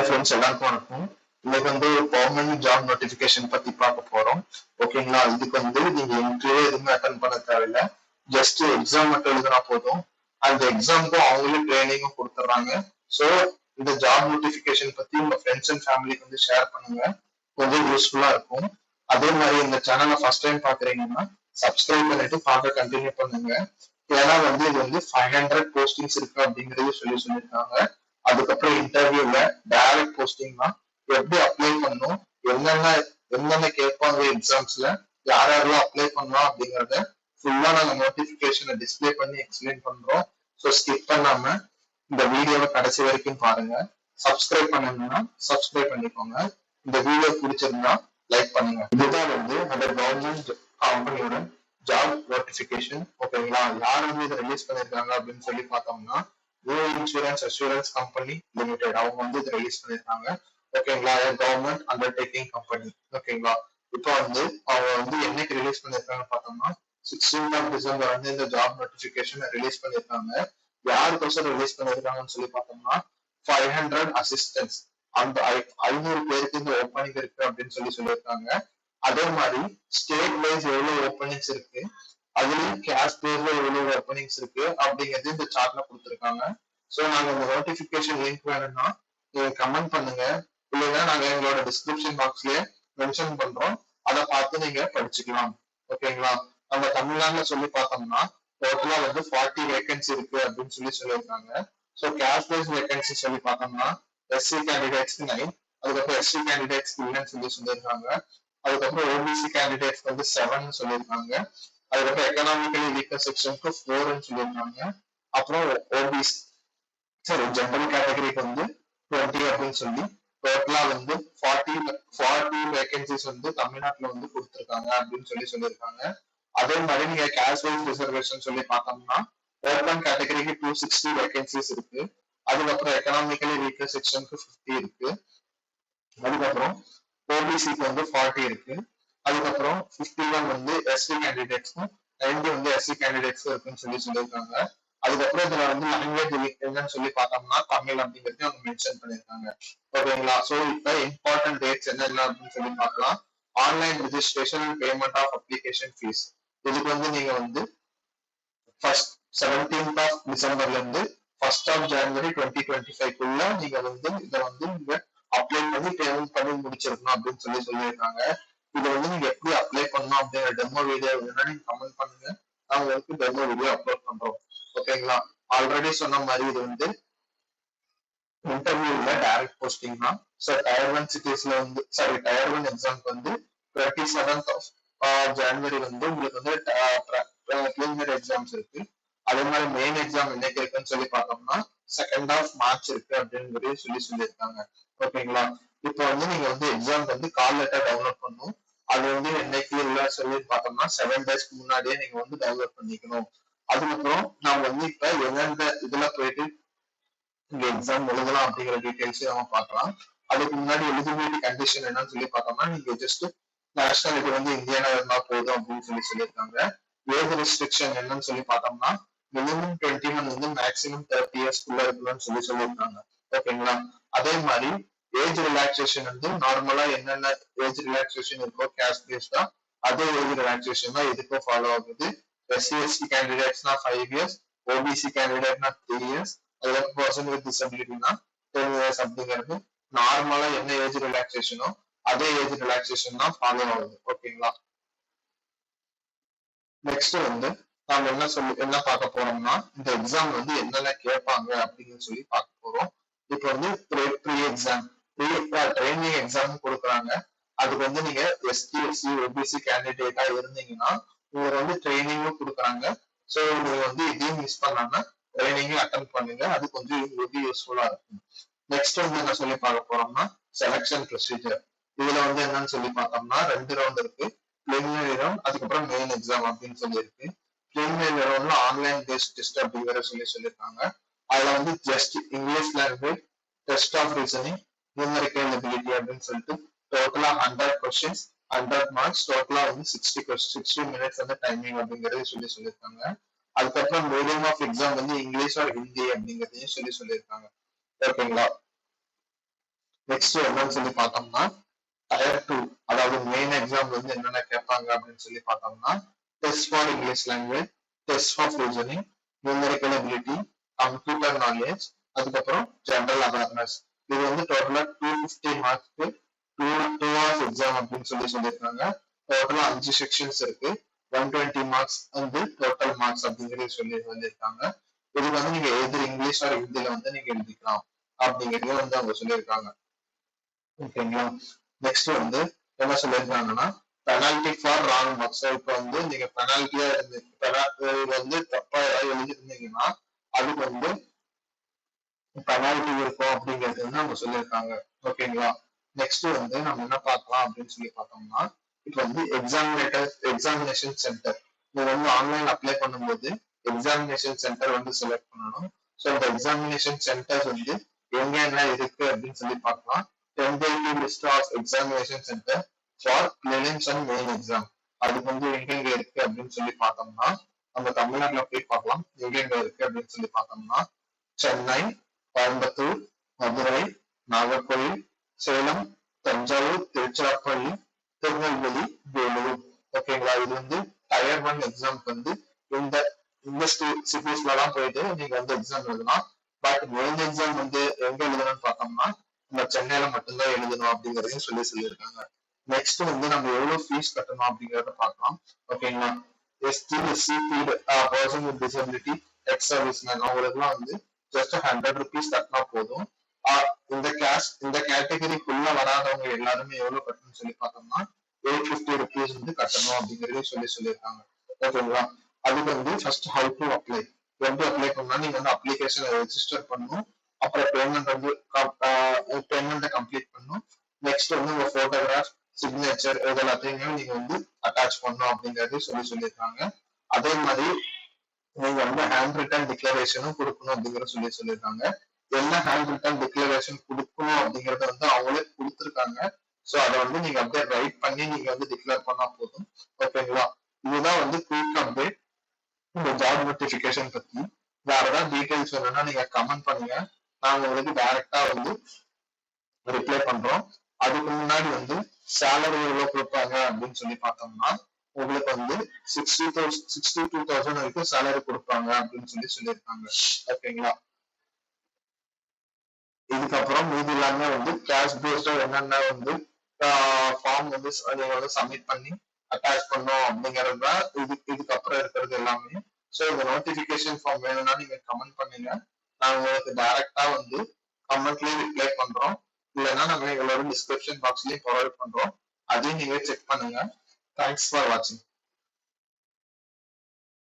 Friends எல்லாருக்கும் வணக்கம். இன்னைக்கு வந்து ஒரு கவர்மெண்ட் ஜாப் நோட்டிபிகேஷன் பத்தி பார்க்க போறோம். ஓகேங்களா? இதுக்கு வந்து நீங்க இன்டர்வியூ எதுவுமே அட்டன் பண்ண தேவையில்ல. ஜஸ்ட் எக்ஸாம் மட்டும் எழுதினா போதும். அந்த எக்ஸாமுக்கும் அவங்களே ட்ரைனிங்கும் கொடுத்துட்றாங்க. ஸோ இந்த ஜாப் நோட்டிபிகேஷன் பத்தி உங்க ஃப்ரெண்ட்ஸ் அண்ட் ஃபேமிலிக்கு வந்து ஷேர் பண்ணுங்க. கொஞ்சம் யூஸ்ஃபுல்லா இருக்கும். அதே மாதிரி இந்த சேனலை ஃபர்ஸ்ட் டைம் பாக்குறீங்கன்னா சப்ஸ்கிரைப் பண்ணிட்டு பார்க்க கண்டினியூ பண்ணுங்க. ஏன்னா வந்து இது வந்து 500 போஸ்டிங்ஸ் இருக்கு அப்படிங்கறது சொல்லியிருக்காங்க. அதுக்கப்புறம் இன்டர்வியூல டைரக்ட் போஸ்டிங்னா எப்படி அப்ளை பண்ணணும், என்னென்ன கேட்பாங்க எக்ஸாம்ஸ்ல, யாரெல்லாம் அப்ளை பண்ணலாம் அப்படிங்கறத ஃபுல்லா நாங்க நோட்டிபிகேஷனை டிஸ்பிளே பண்ணி எக்ஸ்பிளைன் பண்றோம். ஸோ ஸ்கிப் பண்ணாம இந்த வீடியோவை கடைசி வரைக்கும் பாருங்க. சப்ஸ்கிரைப் பண்ணணும்னா சப்ஸ்கிரைப் பண்ணிக்கோங்க. இந்த வீடியோ பிடிச்சிருந்தா லைக் பண்ணுங்க. இதுதான் வந்து அந்த கவர்மெண்ட் கம்பெனியோட ஜாப் நோட்டிபிகேஷன். ஓகேங்களா? யார் வந்து இதை ரிலீஸ் பண்ணிருக்காங்க அப்படின்னு சொல்லி பார்த்தோம்னா new insurance assurance company limited அவங்க வந்து இதை ரிலீஸ் பண்ணிருக்காங்க. ஓகேங்களா? Government undertaking company. ஓகேங்களா? இப்போ வந்து அவங்க வந்து என்னைக்கு ரிலீஸ் பண்ணிருக்காங்கன்னு பார்த்தோம்னா 16th December வந்து இந்த ஜாப் நோட்டிபிகேஷன் ரிலீஸ் பண்ணிருக்காங்க. யாருக்கோசம் ரிலீஸ் பண்ணிருக்காங்கன்னு சொல்லி பார்த்தோம்னா 500 அசிஸ்டன்ஸ், அந்த 500 பேருக்கு இந்த ஓப்பனிங் இருக்கு அப்படின்னு சொல்லியிருக்காங்க. அதே மாதிரி ஸ்டேட் வைஸ் எவ்வளவு ஓப்பனிங்ஸ் இருக்கு, அதுலயும் கேஷ் பேஸ்ல எவ்வளவு ஓப்பனிங்ஸ் இருக்கு அப்படிங்கிறது இந்த சார்ட்ல கொடுத்துருக்காங்க. ஸோ நாங்க இந்த நோட்டிபிகேஷன் லிங்க் வேணும்னா நீங்க கமெண்ட் பண்ணுங்க, இல்லைன்னா நாங்க எங்களோட டிஸ்கிரிப்ஷன் பாக்ஸ்லயே மென்ஷன் பண்றோம், அதை பார்த்து நீங்க படிச்சுக்கலாம். ஓகேங்களா? நம்ம தமிழ்நாட்டுல சொல்லி பார்த்தோம்னா டோட்டலா வந்து 40 வேகன்சி இருக்கு அப்படின்னு சொல்லியிருக்காங்க. ஸோ கேஷ் பேஸ் வேகன்சி சொல்லி பார்த்தோம்னா எஸ்சி கேண்டிடேட்ஸ்க்கு 9, அதுக்கப்புறம் எஸ்சி கேண்டிடேட்ஸ்க்கு இல்லைன்னு சொல்லியிருக்காங்க. அதுக்கப்புறம் ஓபிசி கேண்டிடேட்ஸ் வந்து 7 சொல்லியிருக்காங்க. அதுக்கப்புறம் எக்கனாமிக்கலி வீக்கர் செக்ஷனுக்கு 4 சொல்லியிருக்காங்க. அப்புறம் ஓபிசி ஜெனரல் கேட்டகரிக்கு வந்து 20 அப்படின்னு சொல்லி டோட்டலா வந்து 40 வேகன்சிஸ் வந்து தமிழ்நாட்டுல வந்து கொடுத்துருக்காங்க அப்படின்னு சொல்லியிருக்காங்க. அதே மாதிரி நீங்க கேஷ் வைஸ் ரிசர்வேஷன் சொல்லி பார்த்தோம்னா ஓப்பன் கேட்டகரிக்கு 260 வேகன்சிஸ் இருக்கு. அதுக்கப்புறம் எக்கனாமிக்கலி வீக்கர் செக்ஷனுக்கு 50 இருக்கு. அதுக்கப்புறம் ஓபிசிக்கு வந்து 40 இருக்கு. அதுக்கப்புறம் 51 வந்து எஸ்சி கேண்டிடேட்ஸ்க்கும் 90 வந்து எஸ்சி கேண்டிடேட்ஸும் இருக்குன்னு சொல்லியிருக்காங்க. அதுக்கப்புறம் இதுல வந்து லாங்குவேஜ் என்னன்னு சொல்லி பார்த்தோம்னா தமிழ் அப்படிங்கிறது அவங்க மென்ஷன் பண்ணியிருக்காங்க. ஓகேங்களா? ஸோ இப்ப இம்பார்ட்டன்ட் டேட்ஸ் என்ன அப்படின்னு சொல்லி பார்க்கலாம். Online registration and payment of application fees, இதுக்கு வந்து நீங்க வந்து 17th Decemberல இருந்து 1st January 2025 நீங்க வந்து இதை வந்து நீங்க அப்ளை பண்ணி பேமெண்ட் பண்ணி முடிச்சிருக்கணும் அப்படின்னு சொல்லியிருக்காங்க. இதை வந்து நீங்க எப்படி அப்ளை பண்ணணும் அப்படிங்கிற டெமோ வீடியோ வேணும்னா நீங்க கமெண்ட் பண்ணுங்க, நான் உங்களுக்கு டெமோ வீடியோ அப்லோட் பண்றோம். ஓகேங்களா? ஆல்ரெடி சொன்ன மாதிரி இது வந்து இன்டர்வியூல டைரக்ட் போஸ்டிங் தான். ஸோ டயர் 1 சிட்டிஸ்ல வந்து டயர் 1 எக்ஸாம்க்கு வந்து 27th January வந்து உங்களுக்கு வந்து preliminary எக்ஸாம்ஸ் இருக்கு. அதே மாதிரி மெயின் எக்ஸாம் என்னைக்கு இருக்குன்னு சொல்லி பார்த்தோம்னா 2nd March இருக்கு அப்படின்னு சொல்லியிருக்காங்க. ஓகேங்களா? இப்போ வந்து நீங்க வந்து எக்ஸாம் வந்து கால் லெட்டர் டவுன்லோட் பண்ணணும். அது வந்து என்னைக்கு இல்லை சொல்லி பார்த்தோம்னா 7 days முன்னாடியே நீங்க வந்து டவுன்லோட் பண்ணிக்கணும். அதுக்கப்புறம் நாம வந்து இப்ப எந்தெந்த இதுல போயிட்டு இங்க எக்ஸாம் எழுதலாம் அப்படிங்கிற டீடைல்ஸ் நம்ம பார்க்கலாம். அதுக்கு முன்னாடி எலிஜிபிலிட்டி கண்டிஷன் என்னன்னு சொல்லி பார்த்தோம்னா நீங்க ஜஸ்ட் நேஷனாலிட்டி வந்து இந்தியனா இருந்தா போதும் அப்படின்னு சொல்லியிருக்காங்க. ஏஜ் ரெஸ்ட்ரிக்ஷன் என்னன்னு சொல்லி பார்த்தோம்னா மினிமம் 21 வந்து மேக்ஸிமம் 30 years இருக்கணும்னு சொல்லியிருக்காங்க. ஓகேங்களா? அதே மாதிரி ஏஜ் ரிலாக்ஸேஷன் வந்து நார்மலா என்னென்ன ஏஜ் ரிலாக்ஸேஷன் இருக்கோ கேஸ்ட் பேஸ்டா அதே ஏஜ் ரிலாக்ஸேஷன் தான் இதுக்கும் ஃபாலோ ஆகுது. எஸ்சி எஸ்டி கேண்டிடேட்ஸ்னா 5 years, ஓபிசி கேண்டிடேட்னா 3 years, அதுக்கப்புறம் பர்சன் வித் டிசபிலிட்டினா 10 years அப்படிங்கிறது நார்மலா என்ன ஏஜ் ரிலாக்ஸேஷனோ அதே ஏஜ் ரிலாக்ஸேஷன் தான் ஃபாலோ ஆகுது. ஓகேங்களா? நெக்ஸ்ட் வந்து நாம என்ன பார்க்க போறோம்னா இந்த எக்ஸாம் வந்து என்னென்ன கேட்பாங்க அப்படின்னு சொல்லி பார்க்க போறோம். இப்போ வந்து ப்ரீ எக்ஸாம் ட்ரைனிங் எக்ஸாம் கொடுக்குறாங்க. அதுக்கு வந்து நீங்க எஸ்டி எஸ்சி ஓபிசி கேண்டிடேட்டா இருந்தீங்கன்னா உங்களுக்கு வந்து ட்ரைனிங்கும் கொடுக்குறாங்க. ஸோ நீங்க வந்து இதையும் மிஸ் பண்ணாம ட்ரைனிங்கும் அட்டன் பண்ணுங்க, அது கொஞ்சம் உங்களுக்கு யூஸ்ஃபுல்லா இருக்கும். நெக்ஸ்ட் வந்து என்ன சொல்லி பார்க்க போறோம்னா செலக்ஷன் ப்ரொசீஜர். இதுல வந்து என்னன்னு சொல்லி பார்த்தோம்னா 2 ரவுண்ட் இருக்கு. preliminary round, அதுக்கப்புறம் மெயின் எக்ஸாம் அப்படின்னு சொல்லியிருக்கு. preliminary roundல ஆன்லைன் பேஸ்ட் டெஸ்ட் அப்படிங்கிற சொல்லியிருக்காங்க. அதுல வந்து just English language, test of reasoning, numerical ability அப்படின்னு சொல்லிட்டு டோட்டலா 100 questions, 100 marks, டோட்டலா வந்து 60 minutes வந்து டைமிங் அப்படிங்கறது சொல்லியிருக்காங்க. அதுக்கப்புறம் மீடியம் ஆஃப் எக்ஸாம் வந்து இங்கிலீஷ் ஆர் ஹிந்தி அப்படிங்கிறதையும் சொல்லியிருக்காங்க. ஓகேங்களா? நெக்ஸ்ட் என்னன்னு சொல்லி பார்த்தோம்னா டயர் 2, அதாவது மெயின் எக்ஸாம் வந்து என்னென்ன கேட்பாங்க அப்படின்னு சொல்லி பார்த்தோம்னா test for English language, test for reasoning, numerical ability, computer knowledge, அதுக்கப்புறம் ஜெனரல் அவேர்னஸ். இது வந்து டோட்டலா 250 மார்க்ஸ்க்கு 2 hours எக்ஸாம் அப்படின்னு சொல்லியிருக்காங்க. டோட்டலா 5 செக்ஷன்ஸ் இருக்கு. 120 மார்க்ஸ் வந்து டோட்டல் மார்க்ஸ் அப்படிங்கிறது சொல்லியிருக்காங்க. இதுக்கு வந்து நீங்க எதிர் இங்கிலீஷ் ஆர் ஹிந்தில வந்து நீங்க எழுதிக்கலாம் அப்படிங்கிறத வந்து அவங்க சொல்லியிருக்காங்க. ஓகேங்களா. நெக்ஸ்ட் வந்து என்ன சொல்லியிருக்காங்கன்னா பெனால்டி ஃபார் ராங் மார்க்ஸ். இப்போ வந்து நீங்க பெனால்டியா வந்து தப்பா ஏதாவது எழுதிருந்தீங்கன்னா அதுக்கு வந்து பெனால்டி இருக்கும் அப்படிங்கிறது வந்து அவங்க சொல்லியிருக்காங்க. ஓகேங்களா. நெக்ஸ்ட் வந்து நம்ம என்ன பார்க்கலாம் அப்படின்னு சொல்லி பார்த்தோம்னா இப்போ வந்து எக்ஸாமினேஷன் சென்டர். நீங்க வந்து ஆன்லைன் அப்ளை பண்ணும்போது எக்ஸாமினேஷன் சென்டர் வந்து செலக்ட் பண்ணணும். ஸோ இந்த எக்ஸாமினேஷன் சென்டர் வந்து எங்க என்ன இருக்கு அப்படின்னு சொல்லி பார்க்கலாம். tentative list of examination center for prelims and main exam. அதுக்கு வந்து எங்கெங்க இருக்கு அப்படின்னு சொல்லி பார்த்தோம்னா நம்ம தமிழ்நாட்டுல போய் பார்க்கலாம். எங்கெங்க இருக்கு அப்படின்னு சொல்லி பார்த்தோம்னா சென்னை, கோயம்புத்தூர், மதுரை, நாகர்கோவில், சேலம், தஞ்சாவூர், திருச்சிராப்பள்ளி, திருநெல்வேலி, வேலூர். ஓகேங்களா. இது வந்து டயர் 1 எக்ஸாம்க்கு வந்து இந்த இந்த சிட்டிஸ்ல எல்லாம் போயிட்டு நீங்க வந்து எக்ஸாம் எழுதலாம். பட் மெயின் எக்ஸாம் வந்து எங்க எழுதணும்னு பார்த்தோம்னா நம்ம சென்னையில மட்டும்தான் எழுதணும் அப்படிங்கிறதையும் சொல்லியிருக்காங்க. நெக்ஸ்ட் வந்து நம்ம எவ்வளவு ஃபீஸ் கட்டணும் அப்படிங்கிறத பார்க்கலாம். ஓகேங்களா. ST, SC, person with disability, ex serviceman அவங்களுக்குலாம் வந்து ஜஸ்ட் 100 rupees கட்டினா போதும். இந்த கேட்டகரிக்குள்ள வராதவங்க எல்லாருமே எவ்வளவு கட்டணும்னு சொல்லி பார்த்தோம்னா 850 rupees வந்து கட்டணும் அப்படிங்கிறதையும் சொல்லியிருக்காங்க. ஓகேங்களா. அதுக்கு வந்து ஃபர்ஸ்ட் ஹவு டு அப்ளை, எப்படி அப்ளை பண்ணா நீங்க வந்து அப்ளிகேஷனை ரெஜிஸ்டர் பண்ணணும். அப்புறம் பேமெண்ட் வந்து பேமெண்ட்டை கம்ப்ளீட் பண்ணணும். நெக்ஸ்ட் வந்து உங்க போட்டோகிராஃப், சிக்னேச்சர் இது எல்லாத்தையுமே நீங்க வந்து அட்டாச் பண்ணணும் அப்படிங்கறது சொல்லியிருக்காங்க. அதே மாதிரி நீங்க வந்து ஹேண்ட் ரிட்டன் டிக்ளரேஷனும் கொடுக்கணும் அப்படிங்கறத சொல்லியிருக்காங்க. என்ன ஹேண்ட் ரிட்டன் டிக்ளரேஷன் கொடுக்கணும் அப்படிங்கறத வந்து அவங்களே கொடுத்துருக்காங்க. ஸோ அதை வந்து நீங்க அப்படியே ரைட் பண்ணி நீங்க வந்து டிக்ளேர் பண்ணா போதும். ஓகேங்களா. இதுதான் வந்து குயிக் அப்டேட் இந்த ஜாப் நோட்டிபிகேஷன் பத்தி. வேற ஏதாவது டீடைல்ஸ் வேணும்னா நீங்க கமெண்ட் பண்ணுங்க. நாங்க உங்களுக்கு டைரக்டா வந்து ரிப்ளை பண்றோம். அதுக்கு முன்னாடி வந்து சேலரி எவ்வளவு கொடுப்பாங்க அப்படின்னு சொல்லி பார்த்தோம்னா உங்களுக்கு வந்து 62,000 வரைக்கும் சேலரி கொடுப்பாங்க அப்படின்னு சொல்லியிருக்காங்க. ஓகேங்களா. இதுக்கப்புறம் மீதி எல்லாமே வந்து கேஷ் பேஸ்டா என்னென்ன வந்து ஃபார்ம் வந்து நீங்க வந்து சப்மிட் பண்ணி அட்டாச் பண்ணோம் அப்படிங்கிறது தான் இதுக்கப்புறம் இருக்கிறது எல்லாமே. ஸோ இந்த நோட்டிபிகேஷன் ஃபார்ம் வேணும்னா நீங்க கமெண்ட் பண்ணுங்க. நாங்க உங்களுக்கு டைரக்டா வந்து கமெண்ட்லயே ரிப்ளை பண்றோம். இல்லைன்னா நாங்க எங்களோட டிஸ்கிரிப்ஷன் பாக்ஸ்லயும் ப்ரொவைட் பண்றோம். அதையும் நீங்க செக் பண்ணுங்க. தேங்க்ஸ் ஃபார் வாட்சிங்.